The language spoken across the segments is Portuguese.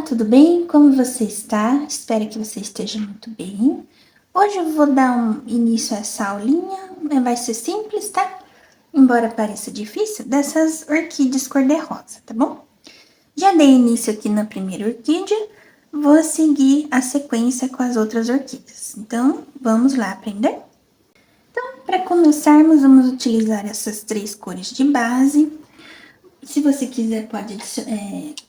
tudo bem? Como você está? Espero que você esteja muito bem. Hoje eu vou dar início a essa aulinha, vai ser simples, tá? Embora pareça difícil, dessas orquídeas cor-de-rosa, tá bom? Já dei início aqui na primeira orquídea, vou seguir a sequência com as outras orquídeas. Então, vamos lá aprender? Então, para começarmos, vamos utilizar essas três cores de base. Se você quiser, pode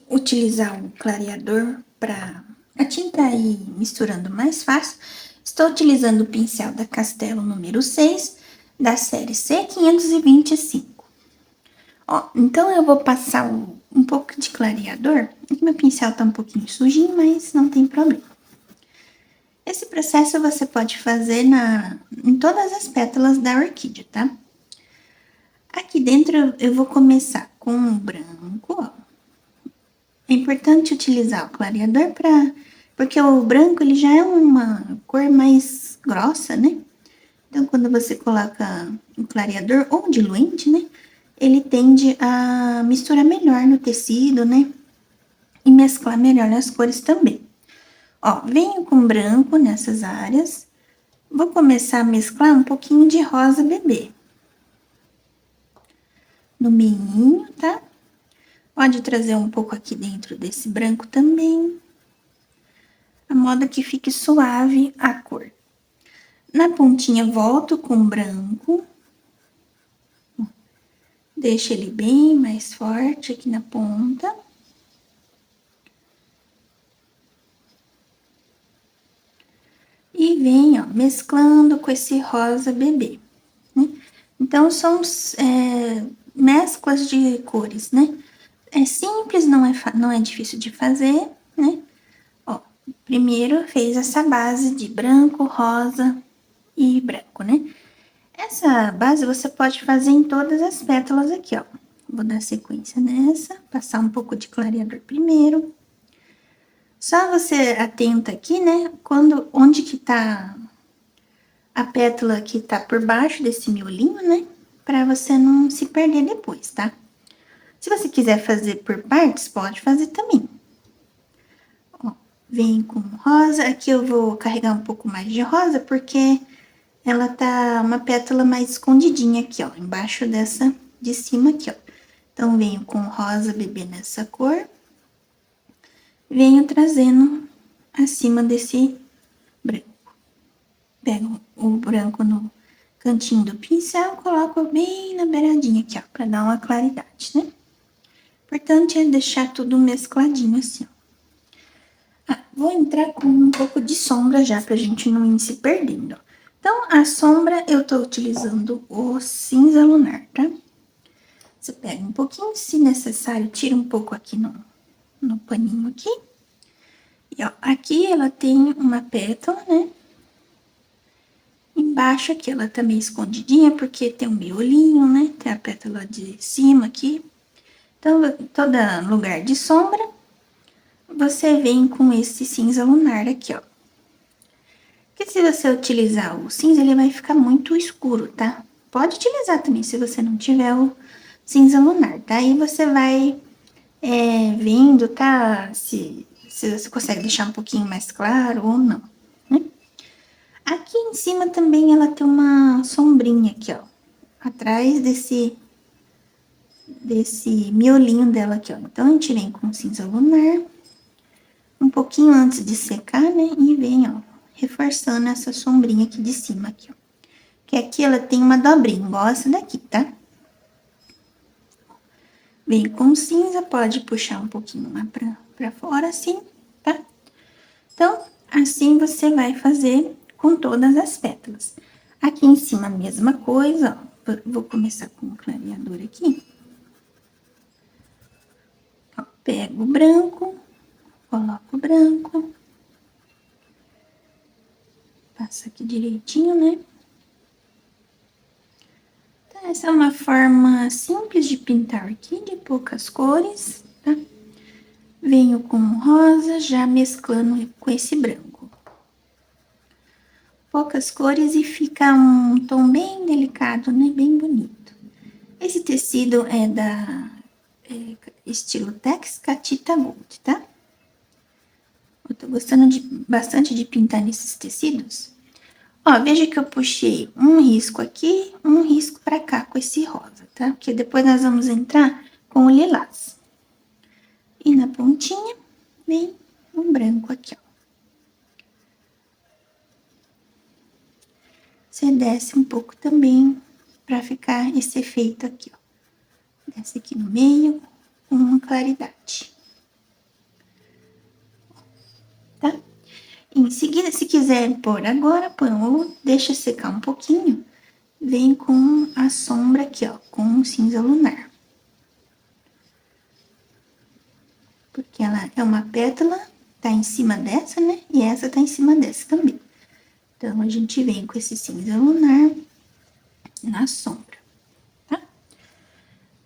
utilizar o clareador para a tinta ir misturando mais fácil. Estou utilizando o pincel da Castelo número 6, da série C525. Ó, então, eu vou passar um pouco de clareador. Meu pincel tá um pouquinho sujinho, mas não tem problema. Esse processo você pode fazer em todas as pétalas da orquídea, tá? Aqui dentro eu vou começar com o branco, ó. É importante utilizar o clareador porque o branco ele já é uma cor mais grossa, né? Então, quando você coloca o clareador ou diluente, né? Ele tende a misturar melhor no tecido, né? E mesclar melhor as cores também. Ó, venho com branco nessas áreas. Vou começar a mesclar um pouquinho de rosa bebê. No meinho, tá? Pode trazer um pouco aqui dentro desse branco também. A modo que fique suave a cor. Na pontinha, volto com branco. Deixa ele bem mais forte aqui na ponta. E vem, ó, mesclando com esse rosa bebê, né? Então, são mesclas de cores, né? É simples, não é difícil de fazer, né? Ó, primeiro fez essa base de branco, rosa e branco, né? Essa base você pode fazer em todas as pétalas aqui, ó. Vou dar sequência nessa, passar um pouco de clareador primeiro. Só você atenta aqui, né, onde que tá a pétala que tá por baixo desse miolinho, né, pra você não se perder depois, tá? Se você quiser fazer por partes, pode fazer também. Ó, vem com rosa, aqui eu vou carregar um pouco mais de rosa, porque ela tá uma pétala mais escondidinha aqui, ó, embaixo dessa de cima aqui, ó. Então, venho com rosa bebê nessa cor. Venho trazendo acima desse branco. Pego o branco no cantinho do pincel, coloco bem na beiradinha aqui, ó, pra dar uma claridade, né? Importante é deixar tudo mescladinho assim, ó. Vou entrar com um pouco de sombra já, pra gente não ir se perdendo, ó. Então, a sombra eu tô utilizando o cinza lunar, tá? Você pega um pouquinho, se necessário, tira um pouco aqui no paninho aqui. E, ó, aqui ela tem uma pétala, né? Embaixo aqui ela tá meio escondidinha, porque tem um miolinho, né? Tem a pétala de cima aqui. Então, todo lugar de sombra, você vem com esse cinza lunar aqui, ó. Porque se você utilizar o cinza, ele vai ficar muito escuro, tá? Pode utilizar também, se você não tiver o cinza lunar. Daí você vai vendo, tá? Se você consegue deixar um pouquinho mais claro ou não, né? Aqui em cima também ela tem uma sombrinha aqui, ó. Atrás desse miolinho dela aqui, ó. Então, a gente vem com cinza lunar, um pouquinho antes de secar, né? E vem, ó, reforçando essa sombrinha aqui de cima, aqui, ó. Que aqui ela tem uma dobrinha, igual essa daqui, tá? Vem com cinza, pode puxar um pouquinho lá pra fora, assim, tá? Então, assim você vai fazer com todas as pétalas. Aqui em cima, a mesma coisa, ó. Vou começar com o clareador aqui. Ó, pego o branco, coloco o branco. Passa aqui direitinho, né? Então, essa é uma forma simples de pintar orquídea, poucas cores, tá? Venho com rosa, já mesclando com esse branco. Poucas cores e fica um tom bem delicado, né? Bem bonito. Esse tecido é da estilo Tex Catita Gold, tá? tô gostando bastante de pintar nesses tecidos. Ó, veja que eu puxei um risco aqui, um risco pra cá com esse rosa, tá? Porque depois nós vamos entrar com o lilás. E na pontinha, vem um branco aqui, ó. Você desce um pouco também, pra ficar esse efeito aqui, ó. Desce aqui no meio, com uma claridade. Tá? Em seguida, se quiser pôr agora, põe ou deixa secar um pouquinho. Vem com a sombra aqui, ó, com o cinza lunar. Porque ela é uma pétala, tá em cima dessa, né? E essa tá em cima dessa também. Então, a gente vem com esse cinza lunar na sombra, tá?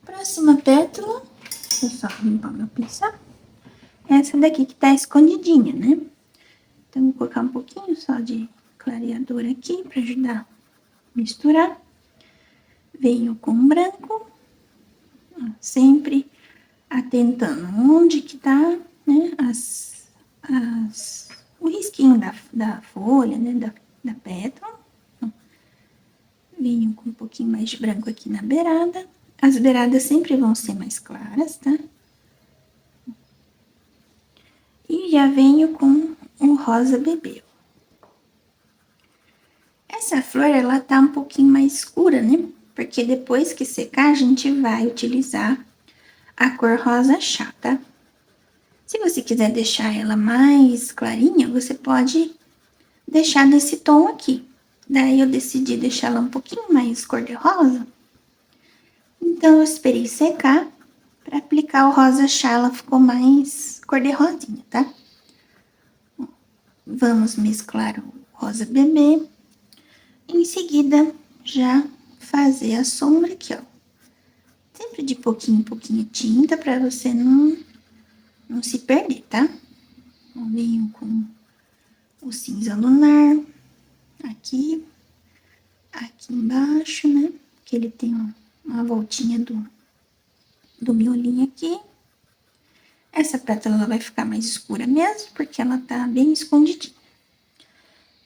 Próxima pétala, deixa eu só limpar meu pincel. Essa daqui que tá escondidinha, né? Então, vou colocar um pouquinho só de clareador aqui pra ajudar a misturar. Venho com branco, ó, sempre atentando onde que tá, né, o risquinho da folha, né, da pétala. Venho com um pouquinho mais de branco aqui na beirada. As beiradas sempre vão ser mais claras, tá? E já venho com o rosa bebê. Essa flor, ela tá um pouquinho mais escura, né? Porque depois que secar, a gente vai utilizar a cor rosa chá, tá? Se você quiser deixar ela mais clarinha, você pode deixar nesse tom aqui. Daí eu decidi deixar ela um pouquinho mais cor-de-rosa. Então eu esperei secar para aplicar o rosa chá, ela ficou mais cor-de-rosinha, tá? Vamos mesclar o rosa bebê. Em seguida, já fazer a sombra aqui, ó. Sempre de pouquinho em pouquinho tinta para você não se perder, tá? Eu venho com o cinza lunar aqui embaixo, né? Que ele tem uma voltinha do miolinho aqui. Essa pétala ela vai ficar mais escura mesmo, porque ela tá bem escondidinha.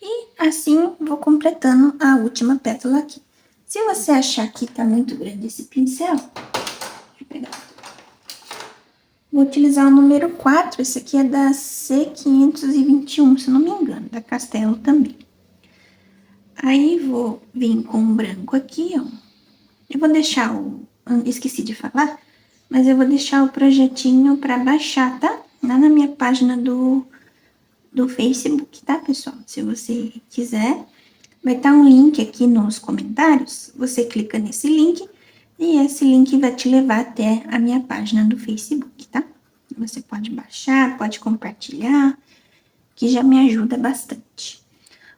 E assim vou completando a última pétala aqui. Se você achar que tá muito grande esse pincel, deixa eu pegar. Vou utilizar o número 4, esse aqui é da C521, se não me engano, da Castelo também. Aí, vou vir com o branco aqui, ó. Eu vou deixar esqueci de falar, mas eu vou deixar o projetinho para baixar, tá? Lá na minha página do Facebook, tá, pessoal? Se você quiser, vai estar um link aqui nos comentários. Você clica nesse link e esse link vai te levar até a minha página do Facebook, tá? Você pode baixar, pode compartilhar, que já me ajuda bastante.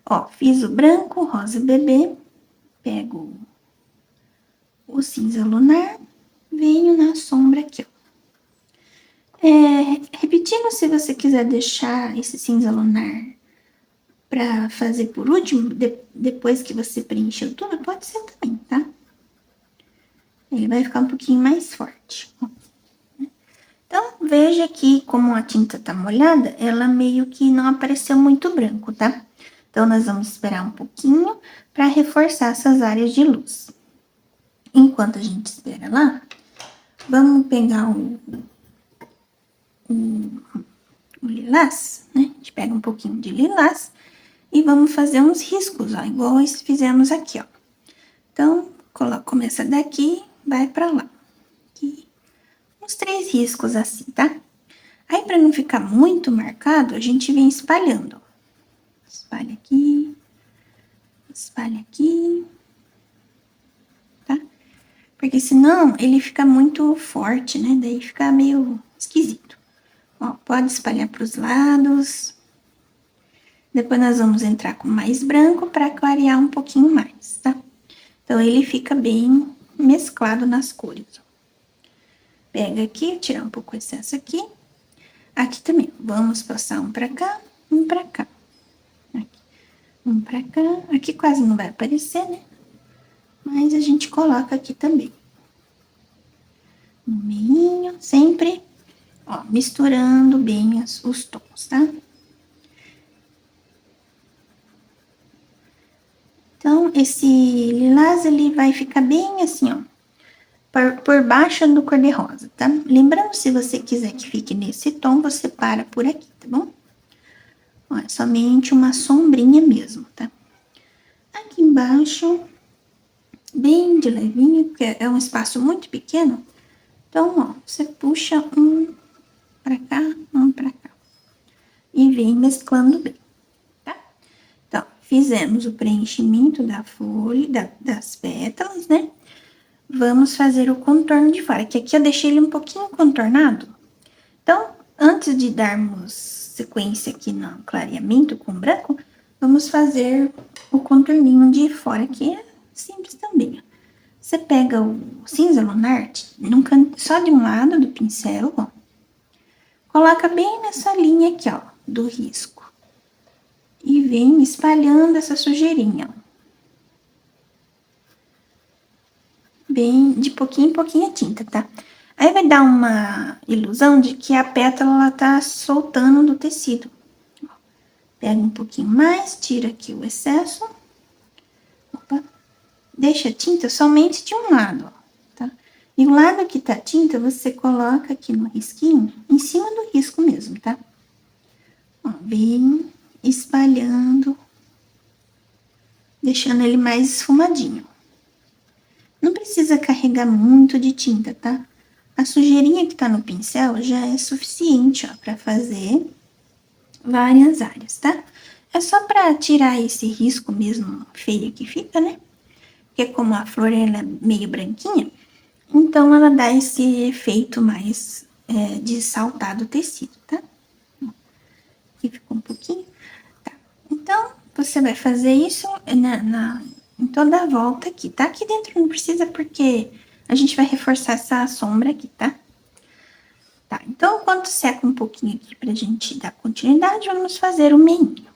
Ó, fiz o branco, rosa bebê, pego o cinza lunar, venho na sombra aqui, ó. Repetindo, se você quiser deixar esse cinza lunar pra fazer por último, depois que você preencheu tudo, pode ser também, tá? Ele vai ficar um pouquinho mais forte, ó. Então, veja que como a tinta tá molhada, ela meio que não apareceu muito branco, tá? Então, nós vamos esperar um pouquinho para reforçar essas áreas de luz. Enquanto a gente espera lá, vamos pegar o lilás, né? A gente pega um pouquinho de lilás e vamos fazer uns riscos, ó, igual fizemos aqui, ó. Então, começa daqui, vai pra lá. Aqui, uns 3 riscos assim, tá? Aí, pra não ficar muito marcado, a gente vem espalhando, ó. Espalha aqui, tá? Porque senão ele fica muito forte, né? Daí fica meio esquisito. Ó, pode espalhar pros lados. Depois nós vamos entrar com mais branco para clarear um pouquinho mais, tá? Então, ele fica bem mesclado nas cores, ó. Pega aqui, tirar um pouco o excesso aqui. Aqui também, vamos passar um pra cá, um pra cá. Aqui, um pra cá. Aqui quase não vai aparecer, né? Mas a gente coloca aqui também. No meinho, sempre, ó, misturando bem os tons, tá? Então, esse lilás, ele vai ficar bem assim, ó, por baixo do cor-de-rosa, tá? Lembrando, se você quiser que fique nesse tom, você para por aqui, tá bom? Ó, é somente uma sombrinha mesmo, tá? Aqui embaixo, bem de levinho, porque é um espaço muito pequeno. Então, ó, você puxa um pra cá, um pra cá. E vem mesclando bem, tá? Então, fizemos o preenchimento da folha, das pétalas, né? Vamos fazer o contorno de fora, que aqui eu deixei ele um pouquinho contornado. Então, antes de darmos sequência aqui no clareamento com branco, vamos fazer o contorninho de fora, que é simples também, ó. Você pega o cinza lunar, só de um lado do pincel, ó. Coloca bem nessa linha aqui, ó, do risco. E vem espalhando essa sujeirinha, ó. Bem, de pouquinho em pouquinho a tinta, tá? Aí vai dar uma ilusão de que a pétala, ela tá soltando do tecido. Pega um pouquinho mais, tira aqui o excesso. Opa. Deixa a tinta somente de um lado, ó, tá? E o lado que tá tinta, você coloca aqui no risquinho, em cima do risco mesmo, tá? Ó, bem espalhando, deixando ele mais esfumadinho. Não precisa carregar muito de tinta, tá? A sujeirinha que tá no pincel já é suficiente, ó, pra fazer várias áreas, tá? É só pra tirar esse risco mesmo feio que fica, né? Porque como a flor ela é meio branquinha, então ela dá esse efeito mais de saltar do tecido, tá? Aqui ficou um pouquinho. Tá. Então, você vai fazer isso em toda a volta aqui, tá? Aqui dentro não precisa porque a gente vai reforçar essa sombra aqui, tá? Tá, então, quando seca um pouquinho aqui pra gente dar continuidade, vamos fazer o meinho.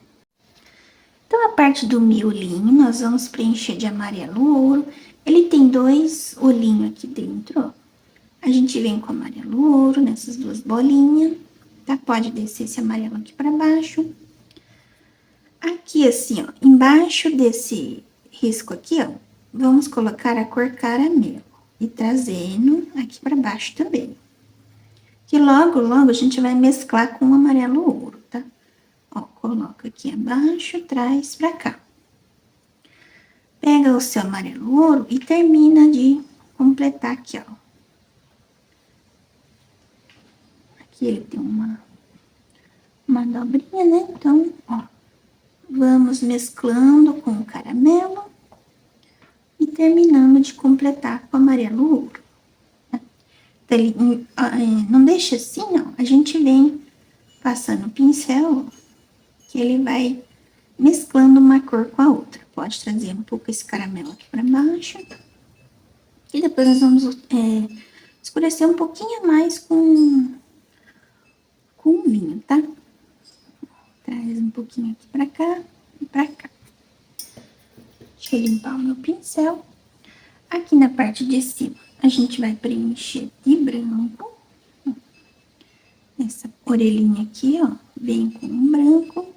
Então, a parte do miolinho, nós vamos preencher de amarelo ouro. Ele tem 2 olhinhos aqui dentro, ó. A gente vem com amarelo ouro nessas 2 bolinhas, tá? Pode descer esse amarelo aqui pra baixo. Aqui, assim, ó, embaixo desse risco aqui, ó, vamos colocar a cor caramelo e trazendo aqui pra baixo também. Que logo, logo a gente vai mesclar com o amarelo ouro, tá? Ó, coloca aqui abaixo, traz pra cá. Pega o seu amarelo ouro e termina de completar aqui, ó. Aqui ele tem uma dobrinha, né? Então, ó, vamos mesclando com o caramelo e terminando de completar com o amarelo ouro. Então, ele não deixa assim, ó, a gente vem passando o pincel, que ele vai mesclando uma cor com a outra. Pode trazer um pouco esse caramelo aqui para baixo. E depois nós vamos escurecer um pouquinho mais com o vinho, tá? Traz um pouquinho aqui para cá e para cá. Deixa eu limpar o meu pincel. Aqui na parte de cima, a gente vai preencher de branco. Essa orelhinha aqui, ó, vem com um branco,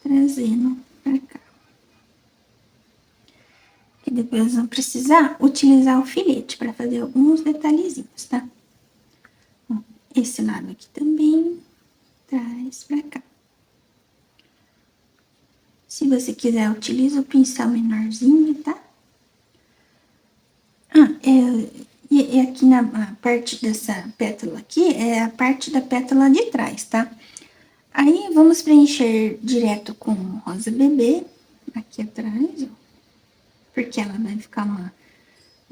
trazendo pra cá. E depois vamos precisar utilizar o filete para fazer alguns detalhezinhos, tá? Ó, esse lado aqui também, traz pra cá. Se você quiser, utiliza o pincel menorzinho, tá? E aqui na parte dessa pétala aqui, é a parte da pétala de trás, tá? Aí, vamos preencher direto com rosa bebê, aqui atrás, ó. Porque ela vai ficar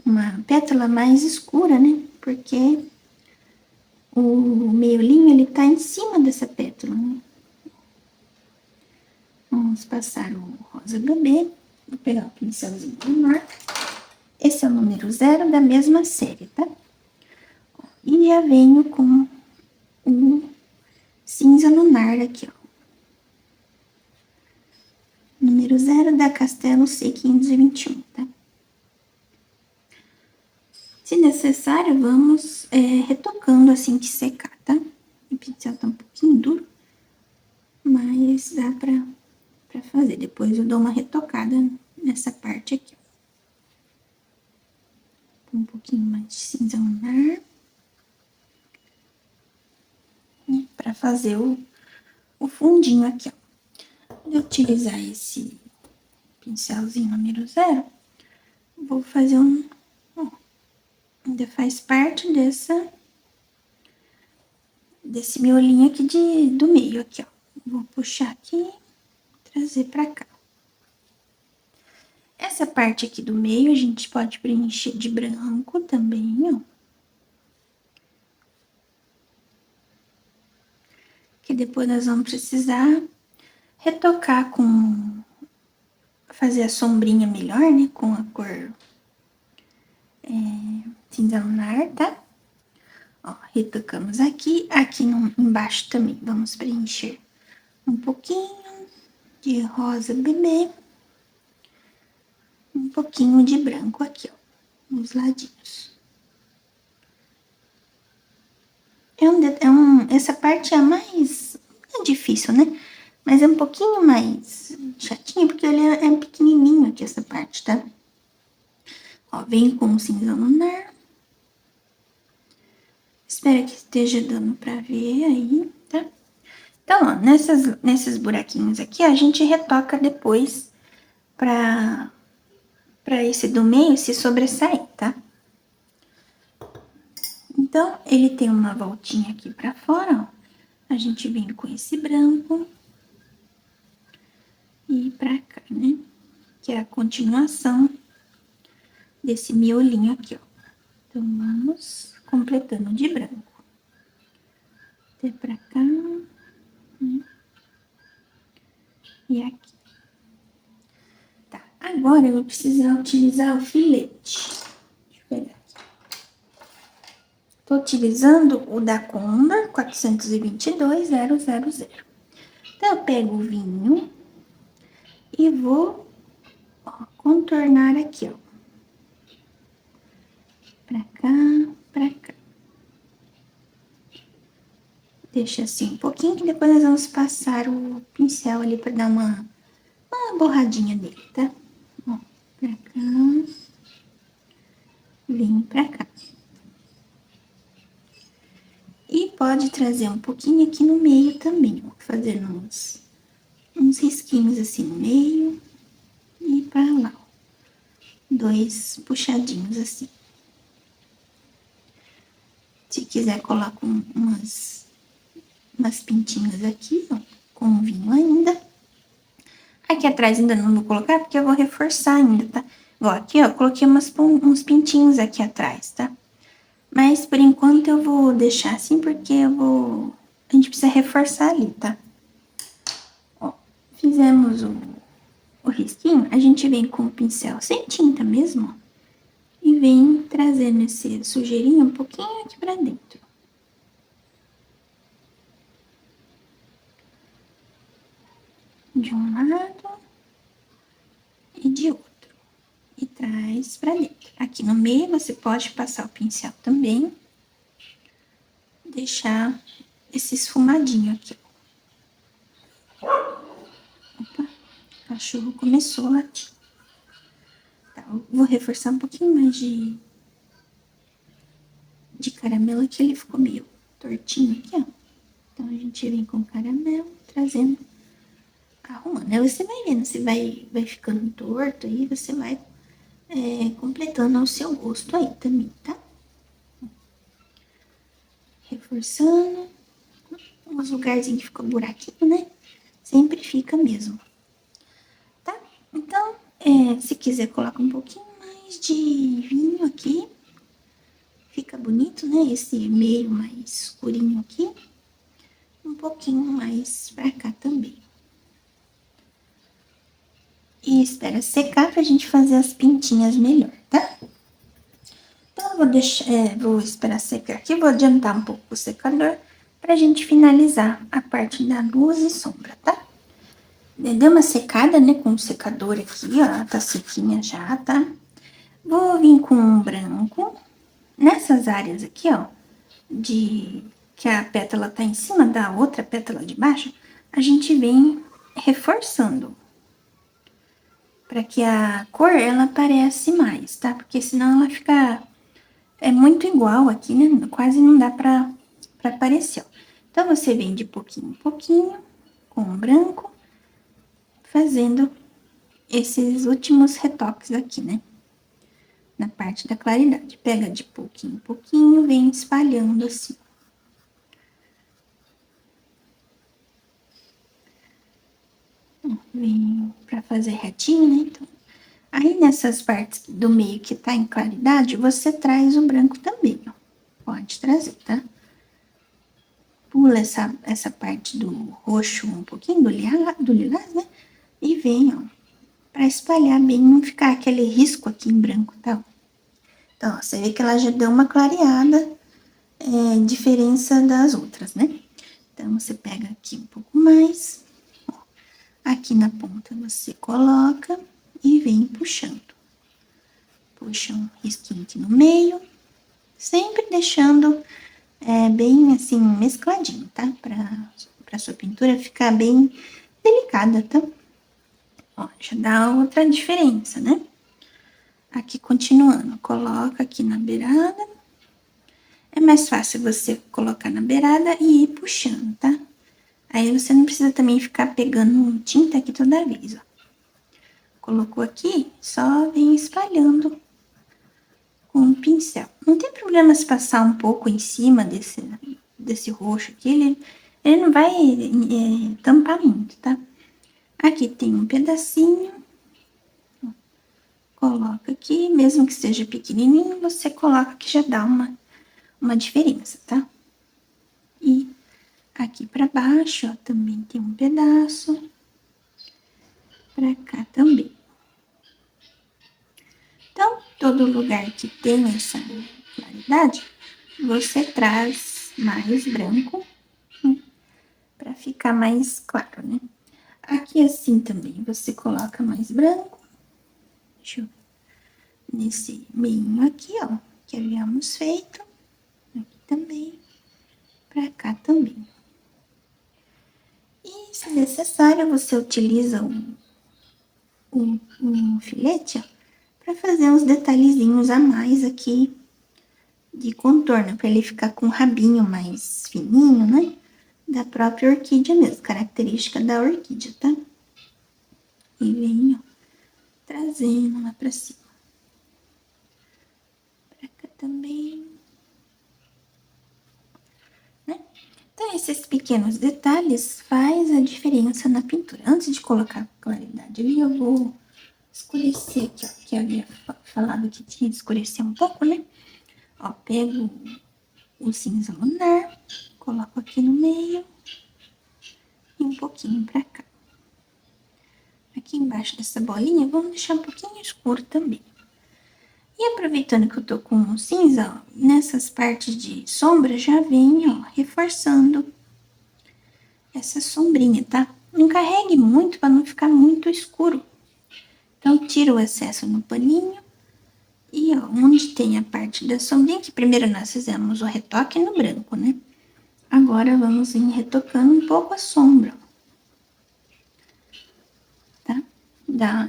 uma pétala mais escura, né? Porque o miolinho, ele tá em cima dessa pétala, né? Vamos passar o rosa bebê. Vou pegar o pincelzinho menor. Esse é o número 0 da mesma série, tá? E já venho com o cinza lunar aqui, ó. Número 0 da Castelo C521, tá? Se necessário, vamos retocando assim que secar, tá? O pincel tá um pouquinho duro, mas dá pra pra fazer. Depois eu dou uma retocada nessa parte aqui. Um pouquinho mais de cinza lunar. Né, pra fazer o fundinho aqui, ó. Vou utilizar esse pincelzinho número 0. Vou fazer ó, ainda faz parte desse miolinho aqui do meio aqui, ó. Vou puxar aqui, trazer pra cá. Essa parte aqui do meio a gente pode preencher de branco também, ó. Que depois nós vamos precisar retocar fazer a sombrinha melhor, né? Com a cor cinza lunar, tá? Ó, retocamos aqui. Aqui embaixo também vamos preencher um pouquinho de rosa bebê. Um pouquinho de branco aqui, ó, nos ladinhos. Essa parte é a mais difícil, né? Mas é um pouquinho mais chatinho, porque ele é pequenininho aqui, essa parte, tá? Ó, vem com o cinza lunar. Espero que esteja dando pra ver aí, tá? Então, ó, nesses buraquinhos aqui, a gente retoca depois pra esse do meio se sobressair, tá? Então, ele tem uma voltinha aqui pra fora, ó. A gente vem com esse branco e pra cá, né? Que é a continuação desse miolinho aqui, ó. Então, vamos completando de branco. Até pra cá, né? E aqui. Tá, agora eu vou precisar utilizar o filete. Deixa eu pegar aqui. Tô utilizando o da Condor 422.000. Então, eu pego o vinho e vou, ó, contornar aqui, ó. Pra cá, pra cá. Deixa assim um pouquinho, que depois nós vamos passar o pincel ali pra dar uma borradinha nele, tá? Ó, pra cá. Vem pra cá. E pode trazer um pouquinho aqui no meio também, ó. Fazendo uns risquinhos assim no meio e pra lá, ó. 2 puxadinhos assim. Se quiser, coloca umas pintinhas aqui, ó, com vinho ainda. Aqui atrás ainda não vou colocar, porque eu vou reforçar ainda, tá? Igual aqui, ó, coloquei uns pintinhos aqui atrás, tá? Mas, por enquanto, eu vou deixar assim, porque a gente precisa reforçar ali, tá? Ó, fizemos o risquinho, a gente vem com o pincel sem tinta mesmo, ó, e vem trazendo esse sujeirinho um pouquinho aqui pra dentro. De um lado e de outro. E traz pra dentro. Aqui no meio você pode passar o pincel também. Deixar esse esfumadinho aqui. Opa, o cachorro começou a latir. Tá, eu vou reforçar um pouquinho mais de caramelo aqui, ele ficou meio tortinho aqui, ó. Então, a gente vem com caramelo, trazendo, arrumando. Aí você vai vendo se vai ficando torto, aí você vai completando ao seu gosto aí também, tá? Reforçando. Uns lugarzinhos que ficou buraquinho, né? Sempre fica mesmo. Tá? Então, se quiser, coloca um pouquinho mais de vinho aqui. Fica bonito, né? Esse meio mais escurinho aqui. Um pouquinho mais pra cá também. E espera secar pra gente fazer as pintinhas melhor, tá? Então, eu vou vou esperar secar aqui. Vou adiantar um pouco o secador pra gente finalizar a parte da luz e sombra, tá? Deu uma secada, né, com o secador aqui, ó, tá sequinha já, tá? Vou vir com um branco, nessas áreas aqui, ó, que a pétala tá em cima da outra pétala de baixo, a gente vem reforçando para que a cor ela aparece mais, tá? Porque senão ela fica muito igual aqui, né? Quase não dá pra aparecer, ó. Então, você vem de pouquinho em pouquinho, com o branco, fazendo esses últimos retoques aqui, né? Na parte da claridade. Pega de pouquinho em pouquinho, vem espalhando assim. Vem pra fazer retinho, né? Então, aí nessas partes do meio que tá em claridade, você traz o branco também, ó. Pode trazer, tá? Pula essa parte do roxo um pouquinho, do lilás, né? E vem, ó, pra espalhar bem, não ficar aquele risco aqui em branco, tá? Então, ó, você vê que ela já deu uma clareada, diferença das outras, né? Então, você pega aqui um pouco mais, ó, aqui na ponta você coloca e vem puxando. Puxa um risquinho aqui no meio, sempre deixando bem assim, mescladinho, tá? Pra sua pintura ficar bem delicada, tá? Ó, já dá outra diferença, né? Aqui, continuando, coloca aqui na beirada. É mais fácil você colocar na beirada e ir puxando, tá? Aí você não precisa também ficar pegando tinta aqui toda vez, ó. Colocou aqui, só vem espalhando com o pincel. Não tem problema se passar um pouco em cima desse roxo aqui, ele não vai tampar muito, tá? Aqui tem um pedacinho, coloca aqui, mesmo que seja pequenininho, você coloca que já dá uma diferença, tá? E aqui pra baixo, ó, também tem um pedaço, pra cá também. Então, todo lugar que tem essa claridade, você traz mais branco, né, pra ficar mais claro, né? Aqui assim também, você coloca mais branco, deixa eu nesse meio aqui, ó, que havíamos feito, aqui também, pra cá também. E, se necessário, você utiliza um filete, ó, pra fazer uns detalhezinhos a mais aqui de contorno, para ele ficar com um rabinho mais fininho, né? Da própria orquídea mesmo, característica da orquídea, tá? E vem, ó, trazendo lá pra cima. Pra cá também, né? Então, esses pequenos detalhes faz a diferença na pintura. Antes de colocar claridade ali, eu vou escurecer aqui, ó, que eu havia falado que tinha de escurecer um pouco, né? Ó, pego o cinza lunar, coloco aqui no meio e um pouquinho pra cá. Aqui embaixo dessa bolinha, vamos deixar um pouquinho escuro também. E aproveitando que eu tô com o cinza, ó, nessas partes de sombra já vem, ó, reforçando essa sombrinha, tá? Não carregue muito para não ficar muito escuro. Então, tira o excesso no paninho. E, ó, onde tem a parte da sombrinha, que primeiro nós fizemos o retoque no branco, né? Agora, vamos ir retocando um pouco a sombra, tá?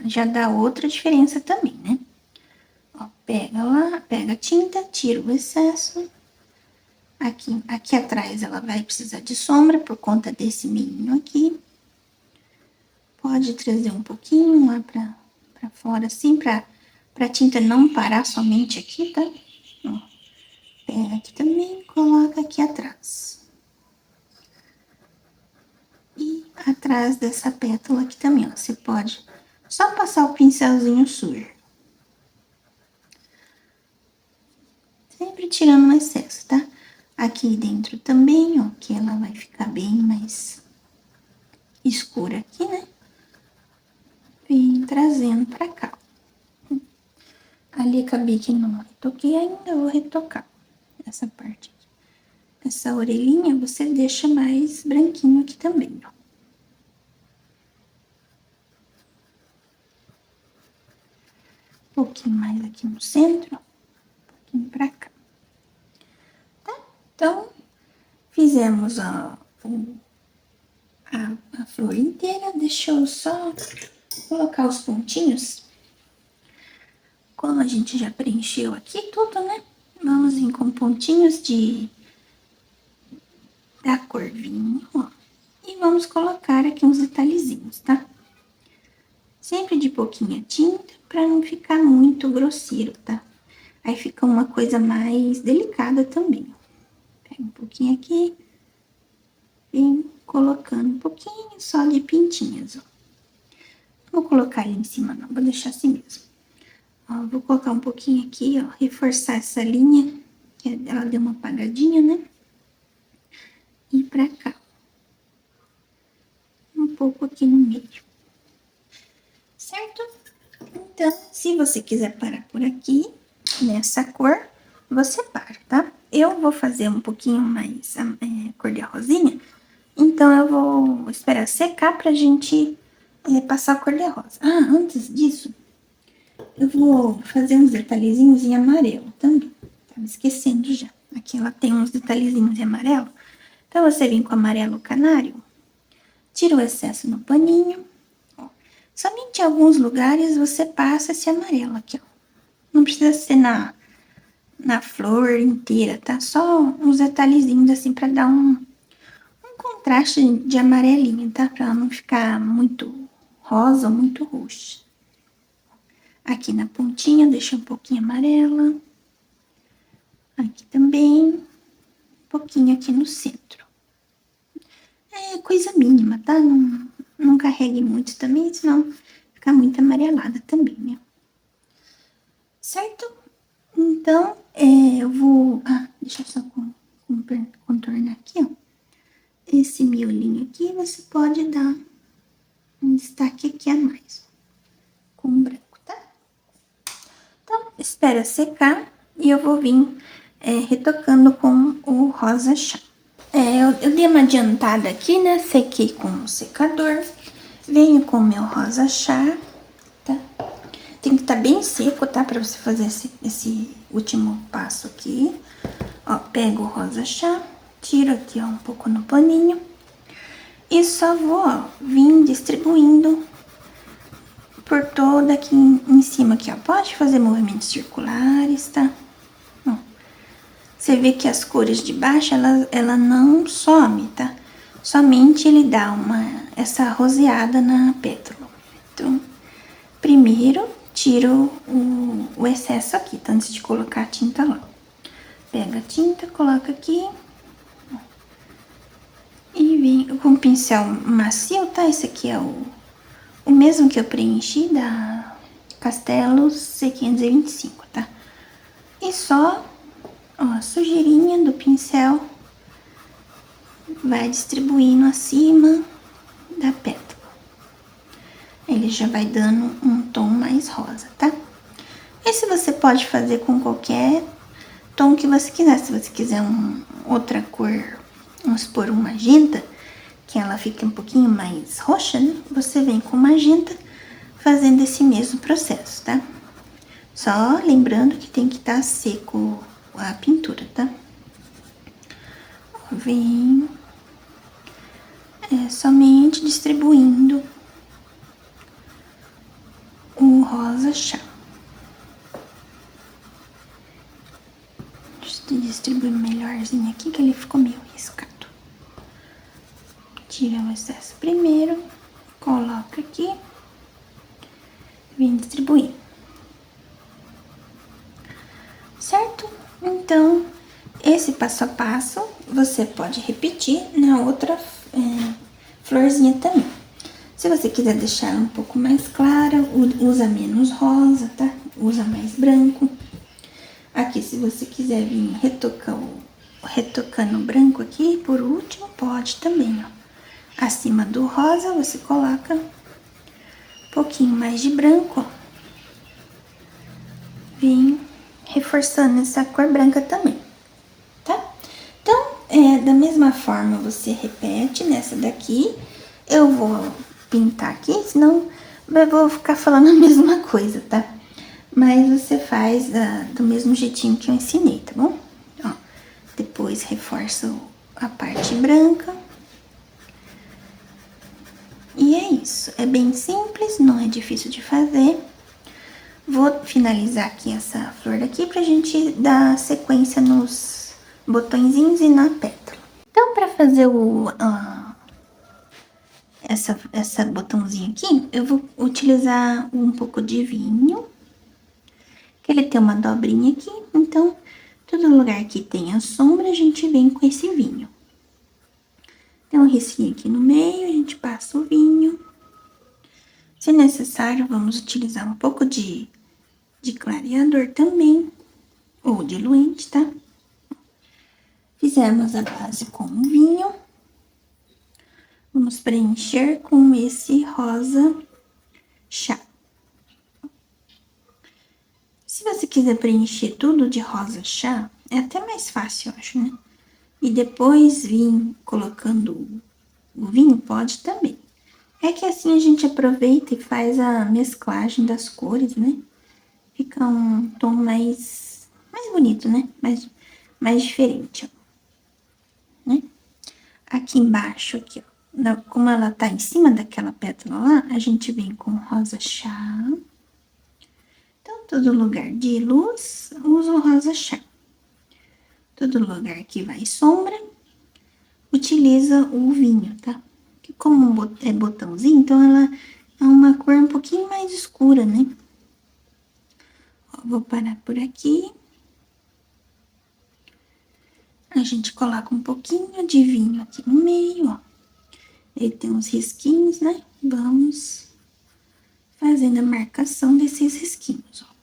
Já dá outra diferença também, né? Ó, pega lá, pega a tinta, tira o excesso. Aqui atrás ela vai precisar de sombra por conta desse meio aqui. Pode trazer um pouquinho lá pra fora, assim, pra tinta não parar somente aqui, tá? Ó, pega aqui também, coloca aqui atrás. E atrás dessa pétala aqui também, ó, você pode só passar o pincelzinho sujo. Sempre tirando o excesso, tá? Aqui dentro também, ó, que ela vai ficar bem mais escura aqui, né? Vem trazendo pra cá. Ali acabei que não retoquei ainda, vou retocar essa parte aqui. Essa orelhinha você deixa mais branquinho aqui também, ó. Um pouquinho mais aqui no centro, um pouquinho pra cá. Tá? Então, fizemos a flor inteira, deixa eu só colocar os pontinhos. Como a gente já preencheu aqui tudo, né? Vamos vir com pontinhos da cor vinho, ó. E vamos colocar aqui uns detalhezinhos, tá? Sempre de pouquinha tinta, pra não ficar muito grosseiro, tá? Aí fica uma coisa mais delicada também. Pega um pouquinho aqui, vem colocando um pouquinho só de pintinhas, ó. Não vou colocar ali em cima não, vou deixar assim mesmo. Ó, vou colocar um pouquinho aqui, ó, reforçar essa linha, que ela deu uma apagadinha, né? E pra cá. Um pouco aqui no meio. Certo? Então, se você quiser parar por aqui, nessa cor, você para, tá? Eu vou fazer um pouquinho mais cor de rosinha, então eu vou esperar secar pra gente passar a cor de rosa. Ah, antes disso, eu vou fazer uns detalhezinhos em amarelo também. Tava esquecendo já. Aqui ela tem uns detalhezinhos em amarelo. Então, você vem com amarelo canário, tira o excesso no paninho. Ó. Somente em alguns lugares você passa esse amarelo aqui, ó. Não precisa ser na flor inteira, tá? Só uns detalhezinhos assim pra dar um contraste de amarelinho, tá? Pra ela não ficar muito rosa ou muito roxa. Aqui na pontinha, deixa um pouquinho amarela. Aqui também, um pouquinho aqui no centro. É coisa mínima, tá? Não carregue muito também, senão fica muito amarelada também, né? Certo? Então, eu vou... Ah, deixa eu só contornar aqui, ó. Esse miolinho aqui, você pode dar um destaque aqui a mais, com branco, tá? Então, espera secar e eu vou vir retocando com o rosa chá. Eu dei uma adiantada aqui, né? Sequei com o secador. Venho com o meu rosa chá, tá? Tem que estar bem seco, tá? Pra você fazer esse último passo aqui. Ó, pego o rosa chá, tiro aqui, ó, um pouco no paninho. E só vou, ó, vir distribuindo por toda aqui em cima, aqui, ó. Pode fazer movimentos circulares, tá? Ó. Você vê que as cores de baixo, ela não some, tá? Somente ele dá essa roseada na pétala. Então, primeiro, tiro o excesso aqui, tá? Antes de colocar a tinta lá. Pega a tinta, coloca aqui. E vem com o pincel macio, tá? Esse aqui é o mesmo que eu preenchi da Castelos C525, tá? E só, ó, a sujeirinha do pincel vai distribuindo acima da pétala. Ele já vai dando um tom mais rosa, tá? Esse você pode fazer com qualquer tom que você quiser. Se você quiser outra cor, vamos supor um magenta, que ela fica um pouquinho mais roxa, né? Você vem com magenta fazendo esse mesmo processo, tá? Só lembrando que tem que estar seco a pintura, tá? Vem somente distribuindo o rosa chá. Deixa eu distribuir melhorzinho aqui, que ele ficou meio riscado. Tira o excesso primeiro, coloca aqui, vem distribuir. Certo? Então, esse passo a passo você pode repetir na outra florzinha também. Se você quiser deixar ela um pouco mais clara, usa menos rosa, tá? Usa mais branco. Aqui, se você quiser vir retocando o branco aqui, por último, pode também, ó. Acima do rosa, você coloca um pouquinho mais de branco, ó. Vem reforçando essa cor branca também, tá? Então, da mesma forma, você repete nessa daqui. Eu vou pintar aqui, senão eu vou ficar falando a mesma coisa, tá? Mas você faz do mesmo jeitinho que eu ensinei, tá bom? Ó, depois reforça a parte branca. E é isso, é bem simples, não é difícil de fazer. Vou finalizar aqui essa flor daqui pra gente dar sequência nos botõezinhos e na pétala. Então, pra fazer essa botãozinho aqui, eu vou utilizar um pouco de vinho, que ele tem uma dobrinha aqui, então, todo lugar que tem a sombra, a gente vem com esse vinho. Tem um risquinho aqui no meio, a gente passa o vinho. Se necessário, vamos utilizar um pouco de clareador também, ou diluente, tá? Fizemos a base com o vinho. Vamos preencher com esse rosa chá. Se você quiser preencher tudo de rosa chá, é até mais fácil, eu acho, né? E depois vir colocando o vinho, pode também. É que assim a gente aproveita e faz a mesclagem das cores, né? Fica um tom mais bonito, né? Mais diferente, ó, né? Aqui embaixo, aqui, ó, como ela tá em cima daquela pétala lá, a gente vem com rosa chá. Então, todo lugar de luz, usa o rosa chá. Todo lugar que vai sombra, utiliza o vinho, tá? Que como é botãozinho, então ela é uma cor um pouquinho mais escura, né? Ó, vou parar por aqui. A gente coloca um pouquinho de vinho aqui no meio, ó. Ele tem uns risquinhos, né? Vamos fazendo a marcação desses risquinhos, ó.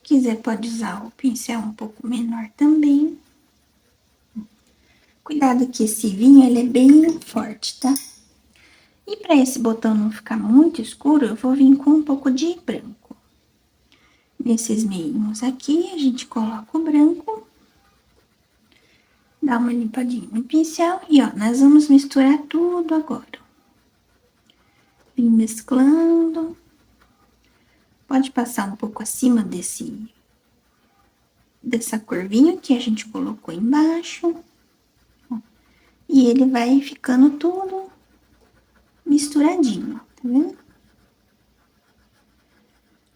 Quiser, pode usar o pincel um pouco menor também. Cuidado que esse vinho, ele é bem forte, tá? E para esse botão não ficar muito escuro, eu vou vir com um pouco de branco. Nesses meinhos aqui, a gente coloca o branco. Dá uma limpadinha no pincel e, ó, nós vamos misturar tudo agora. Vim mesclando. Pode passar um pouco acima dessa curvinha que a gente colocou embaixo. E ele vai ficando tudo misturadinho, tá vendo?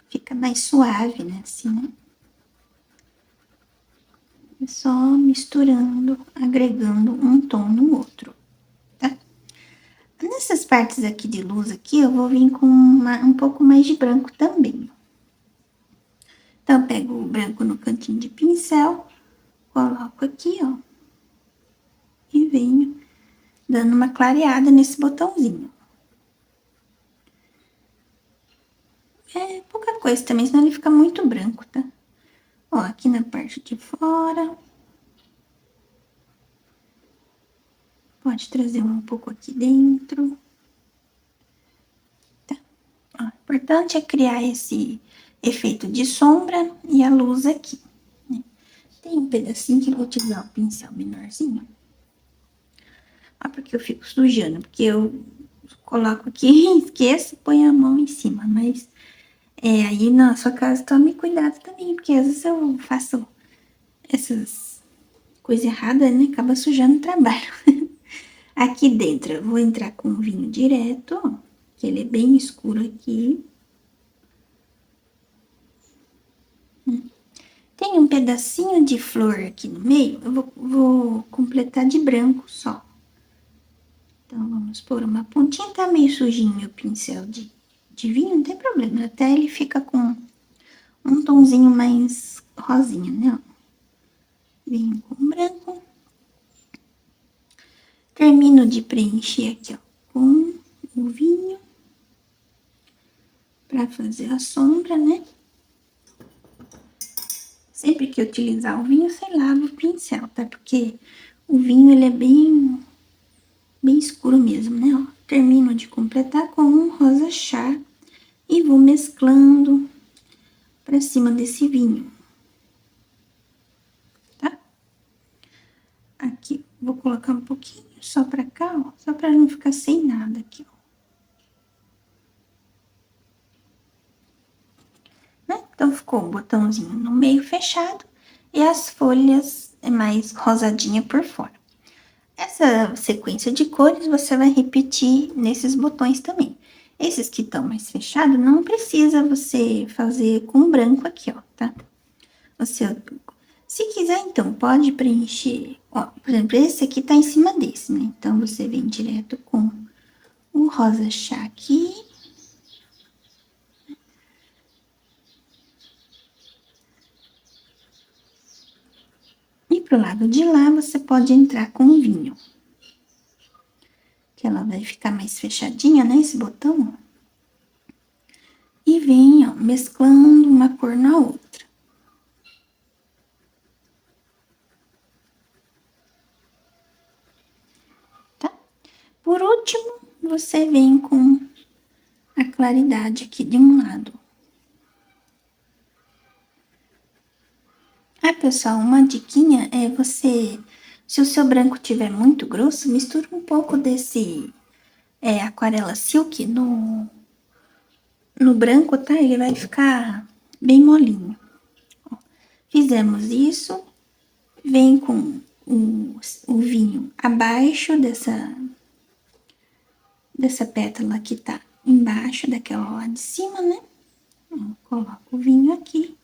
Fica mais suave, né, assim, né? É só misturando, agregando um tom no outro, tá? Nessas partes aqui de luz aqui, eu vou vir com um pouco mais de branco também. Então, eu pego o branco no cantinho de pincel, coloco aqui, ó. E venho dando uma clareada nesse botãozinho. É pouca coisa também, senão ele fica muito branco, tá? Ó, aqui na parte de fora. Pode trazer um pouco aqui dentro. Tá? Ó, o importante é criar esse efeito de sombra e a luz aqui, né? Tem um pedacinho que eu vou utilizar o pincel menorzinho. Ó, porque eu fico sujando, porque eu coloco aqui, esqueço, põe a mão em cima, mas aí na sua casa tome cuidado também, porque às vezes eu faço essas coisas erradas, né? Acaba sujando o trabalho. Aqui dentro eu vou entrar com o vinho direto, ó, que ele é bem escuro aqui. Tem um pedacinho de flor aqui no meio, eu vou completar de branco só. Então, vamos pôr uma pontinha, tá meio sujinho o pincel de vinho, não tem problema, até ele fica com um tomzinho mais rosinha, né, ó. Venho com branco. Termino de preencher aqui, ó, com o vinho. Pra fazer a sombra, né. Sempre que utilizar o vinho, você lava o pincel, tá? Porque o vinho, ele é bem escuro mesmo, né, ó. Termino de completar com um rosa chá e vou mesclando pra cima desse vinho, tá? Aqui, vou colocar um pouquinho só pra cá, ó, só pra não ficar sem nada aqui, ó. Né? Então, ficou o botãozinho no meio fechado e as folhas mais rosadinha por fora. Essa sequência de cores você vai repetir nesses botões também. Esses que estão mais fechados, não precisa você fazer com branco aqui, ó, tá? Você, se quiser, então, pode preencher, ó, por exemplo, esse aqui tá em cima desse, né? Então, você vem direto com o rosa chá aqui. E pro lado de lá, você pode entrar com o vinho. Que ela vai ficar mais fechadinha, né, esse botão, ó. E vem, ó, mesclando uma cor na outra. Tá? Por último, você vem com a claridade aqui de um lado. Ah, pessoal, uma diquinha é você, se o seu branco tiver muito grosso, mistura um pouco desse aquarela silk no branco, tá? Ele vai ficar bem molinho. Ó, fizemos isso, vem com o vinho abaixo dessa pétala que tá embaixo daquela lá de cima, né? Ó, coloco o vinho aqui.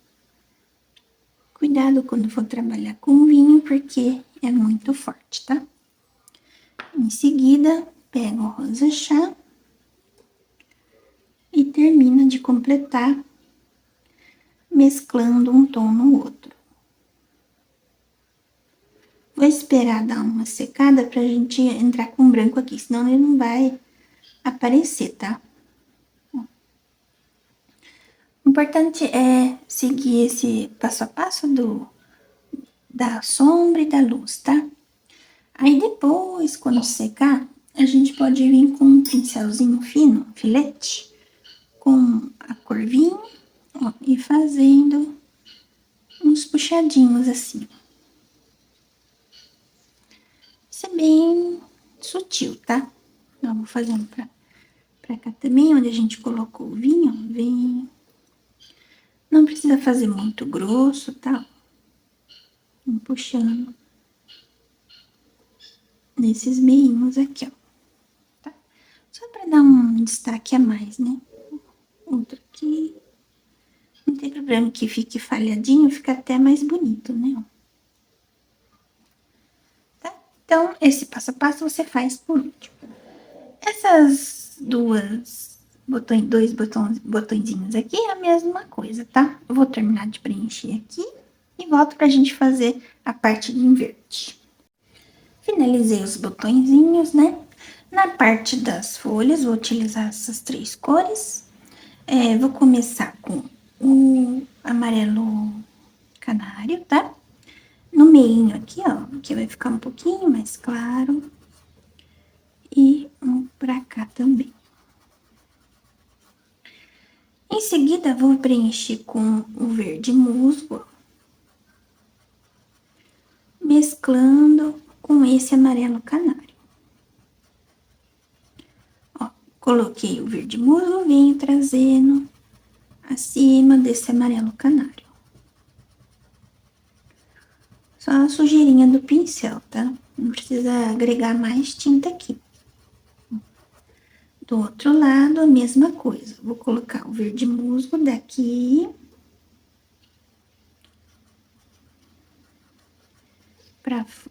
Cuidado quando for trabalhar com vinho, porque é muito forte, tá? Em seguida, pego o rosa chá e termina de completar mesclando um tom no outro. Vou esperar dar uma secada pra gente entrar com branco aqui, senão ele não vai aparecer, tá? O importante é seguir esse passo a passo da sombra e da luz, tá? Aí depois, quando secar, a gente pode vir com um pincelzinho fino, filete, com a cor vinho, ó, e fazendo uns puxadinhos assim. Isso é bem sutil, tá? Eu vou fazendo pra cá também, onde a gente colocou o vinho, vem. Não precisa fazer muito grosso, tá? Vem puxando nesses meinhos aqui, ó. Tá? Só pra dar um destaque a mais, né? Outro aqui. Não tem problema que fique falhadinho, fica até mais bonito, né? Tá? Então, esse passo a passo você faz por último. Essas dois botõezinhos aqui é a mesma coisa, tá? Eu vou terminar de preencher aqui e volto pra gente fazer a parte de inverte. Finalizei os botõezinhos, né? Na parte das folhas, vou utilizar essas 3 cores. Vou começar com o amarelo canário, tá? No meio aqui, ó, que vai ficar um pouquinho mais claro. E um pra cá também. Em seguida, vou preencher com o verde musgo, mesclando com esse amarelo canário. Ó, coloquei o verde musgo, venho trazendo acima desse amarelo canário. Só a sujeirinha do pincel, tá? Não precisa agregar mais tinta aqui. Do outro lado, a mesma coisa. Vou colocar o verde musgo daqui.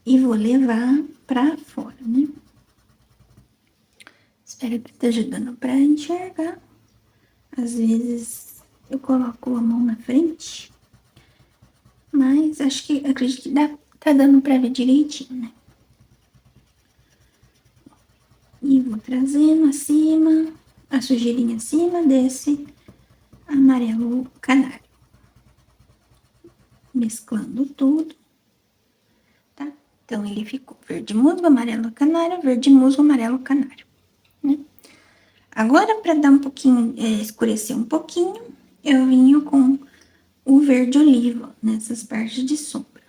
E vou levar pra fora, né? Espero que esteja dando pra enxergar. Às vezes eu coloco a mão na frente, mas acredito que tá dando pra ver direitinho, né? E vou trazendo acima, a sujeirinha acima desse amarelo canário. Mesclando tudo, tá? Então, ele ficou verde musgo, amarelo canário, verde musgo, amarelo canário, né? Agora, para dar um pouquinho, escurecer um pouquinho, eu venho com o verde oliva nessas partes de sombra.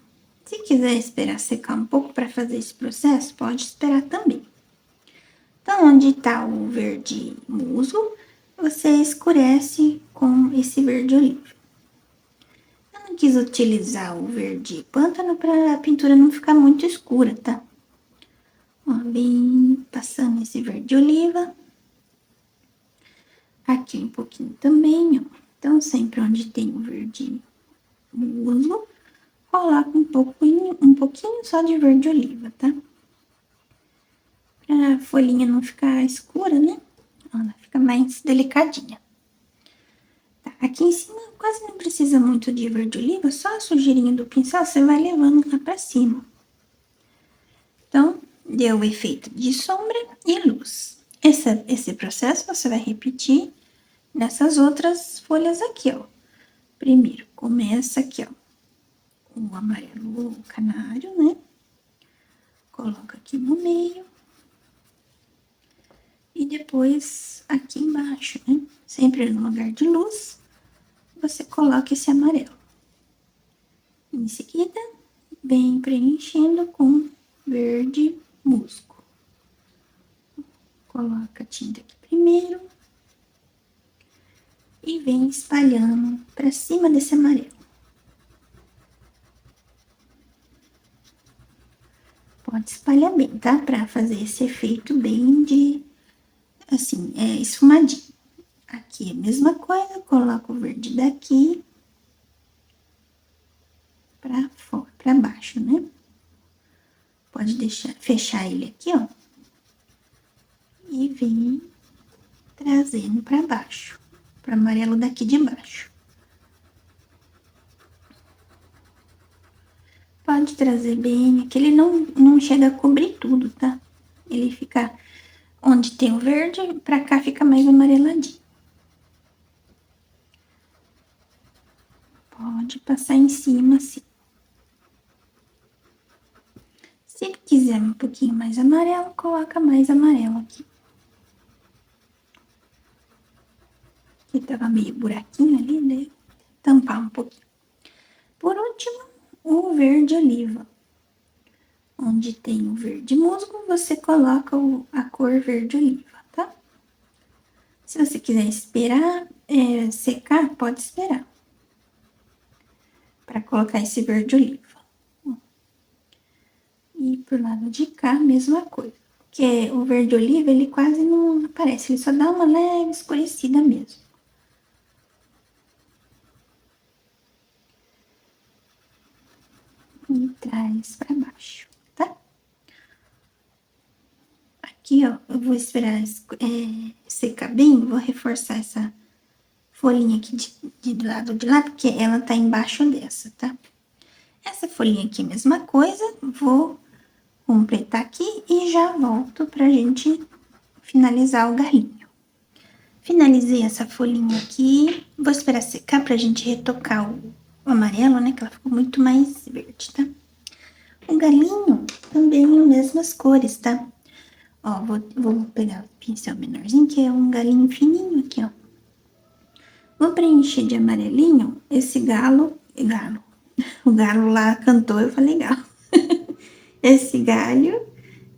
Se quiser esperar secar um pouco para fazer esse processo, pode esperar também. Então, onde está o verde musgo, você escurece com esse verde oliva. Eu não quis utilizar o verde pântano para a pintura não ficar muito escura, tá? Ó, vem passando esse verde oliva. Aqui um pouquinho também, ó. Então, sempre onde tem o verde musgo, coloca um pouquinho só de verde oliva, tá? Pra a folhinha não ficar escura, né? Ela fica mais delicadinha. Tá, aqui em cima quase não precisa muito de verde oliva, só a sujeirinha do pincel você vai levando lá pra cima. Então, deu o efeito de sombra e luz. Esse processo você vai repetir nessas outras folhas aqui, ó. Primeiro, começa aqui, ó, o amarelo canário, né? Coloca aqui no meio. E depois aqui embaixo, né? Sempre no lugar de luz, você coloca esse amarelo. Em seguida, vem preenchendo com verde musgo. Coloca a tinta aqui primeiro e vem espalhando para cima desse amarelo. Pode espalhar bem, tá? Para fazer esse efeito bem de, assim, esfumadinho. Aqui é a mesma coisa, coloca o verde daqui para fora, para baixo, né? Pode deixar, fechar ele aqui, ó. E vem trazendo para baixo, para amarelo daqui de baixo. Pode trazer bem, aqui ele não chega a cobrir tudo, tá? Ele fica, onde tem o verde, pra cá fica mais amareladinho. Pode passar em cima, assim. Se quiser um pouquinho mais amarelo, coloca mais amarelo aqui. Aqui tava meio buraquinho ali, né? Tampar um pouquinho. Por último, o verde oliva. Onde tem o verde musgo, você coloca a cor verde oliva, tá? Se você quiser esperar secar, pode esperar. Para colocar esse verde oliva. E pro lado de cá, mesma coisa. Porque o verde oliva, ele quase não aparece, ele só dá uma leve escurecida mesmo. E traz para baixo, tá? Aqui, ó, eu vou esperar secar bem, vou reforçar essa folhinha aqui do lado de lá, porque ela tá embaixo dessa, tá? Essa folhinha aqui, mesma coisa, vou completar aqui e já volto pra gente finalizar o galinho. Finalizei essa folhinha aqui, vou esperar secar pra gente retocar o amarelo, né, que ela ficou muito mais verde, tá? O galinho também as mesmas cores, tá? Ó, vou pegar o pincel menorzinho, que é um galinho fininho aqui, ó. Vou preencher de amarelinho esse galo, o galo lá cantou, eu falei galo. Esse galho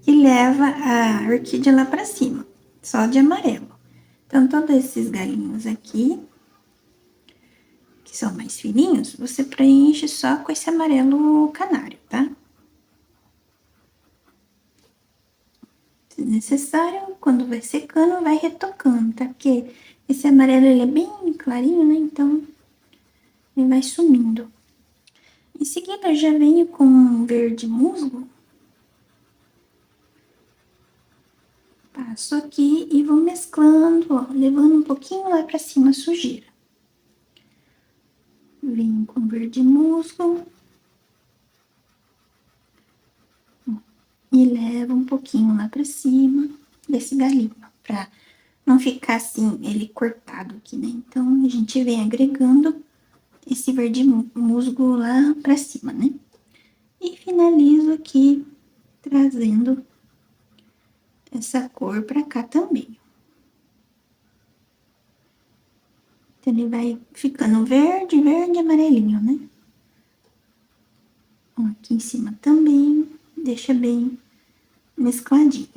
que leva a orquídea lá pra cima, só de amarelo. Então, todos esses galinhos aqui, que são mais fininhos, você preenche só com esse amarelo canário, tá? Se necessário, quando vai secando, vai retocando, tá? Porque esse amarelo, ele é bem clarinho, né? Então, ele vai sumindo. Em seguida, eu já venho com um verde musgo. Passo aqui e vou mesclando, ó, levando um pouquinho lá pra cima a sujeira. Venho com verde musgo. E levo um pouquinho lá pra cima desse galinho, pra não ficar assim, ele cortado aqui, né? Então, a gente vem agregando esse verde musgo lá pra cima, né? E finalizo aqui, trazendo essa cor pra cá também. Então, ele vai ficando verde, verde, amarelinho, né? Ó, aqui em cima também, deixa bem mescladinho.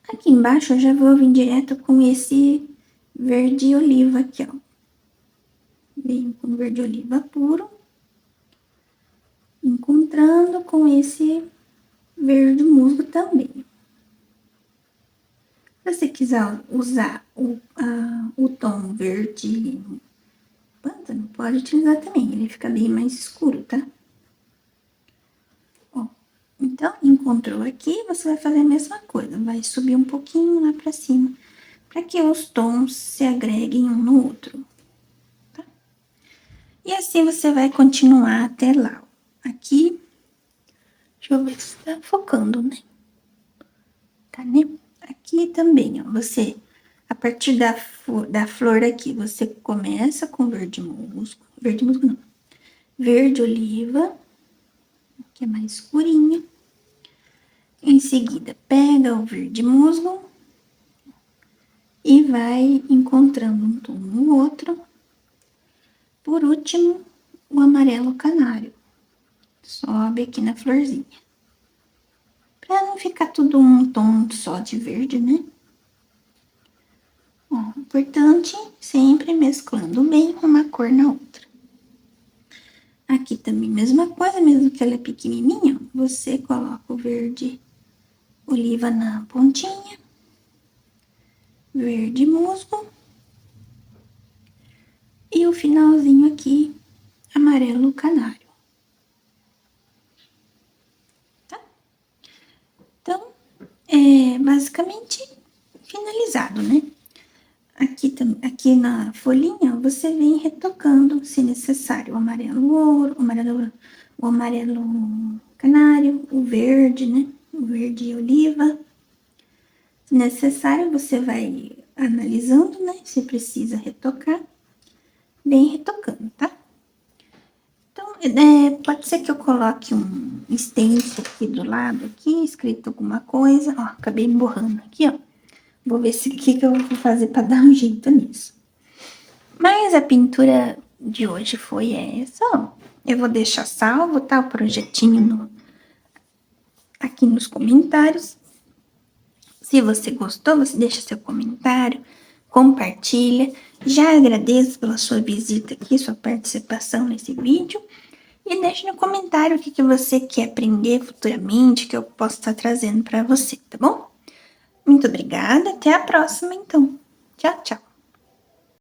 Aqui embaixo eu já vou vir direto com esse verde oliva aqui, ó. Venho com verde oliva puro, encontrando com esse verde musgo também. Se você quiser usar o tom verde pântano, pode utilizar também, ele fica bem mais escuro, tá? Ó, então, encontrou aqui, você vai fazer a mesma coisa, vai subir um pouquinho lá pra cima, para que os tons se agreguem um no outro, tá? E assim você vai continuar até lá. Aqui, deixa eu ver se tá focando, né? Tá, né? Aqui também, ó, você, a partir da flor aqui, você começa com verde musgo não, verde oliva, que é mais escurinho. Em seguida, pega o verde musgo e vai encontrando um tom no outro. Por último, o amarelo canário. Sobe aqui na florzinha. Pra não ficar tudo um tom só de verde, né? Ó, importante, sempre mesclando bem uma cor na outra. Aqui também, mesma coisa, mesmo que ela é pequenininha, você coloca o verde oliva na pontinha, verde musgo, e o finalzinho aqui, amarelo canário. Tá? Então, basicamente finalizado, né? Aqui na folhinha, você vem retocando, se necessário, o amarelo ouro, o amarelo canário, o verde, né? O verde oliva. Se necessário, você vai analisando, né? Se precisa retocar, bem retocando, tá? Então, pode ser que eu coloque um stencil aqui do lado, aqui, escrito alguma coisa. Ó, acabei borrando aqui, ó. Vou ver se o que eu vou fazer para dar um jeito nisso. Mas a pintura de hoje foi essa, ó. Eu vou deixar salvo, tá? O projetinho aqui nos comentários. Se você gostou, você deixa seu comentário, compartilha. Já agradeço pela sua visita aqui, sua participação nesse vídeo. E deixe no comentário o que você quer aprender futuramente, que eu posso estar trazendo para você, tá bom? Muito obrigada, até a próxima então. Tchau, tchau.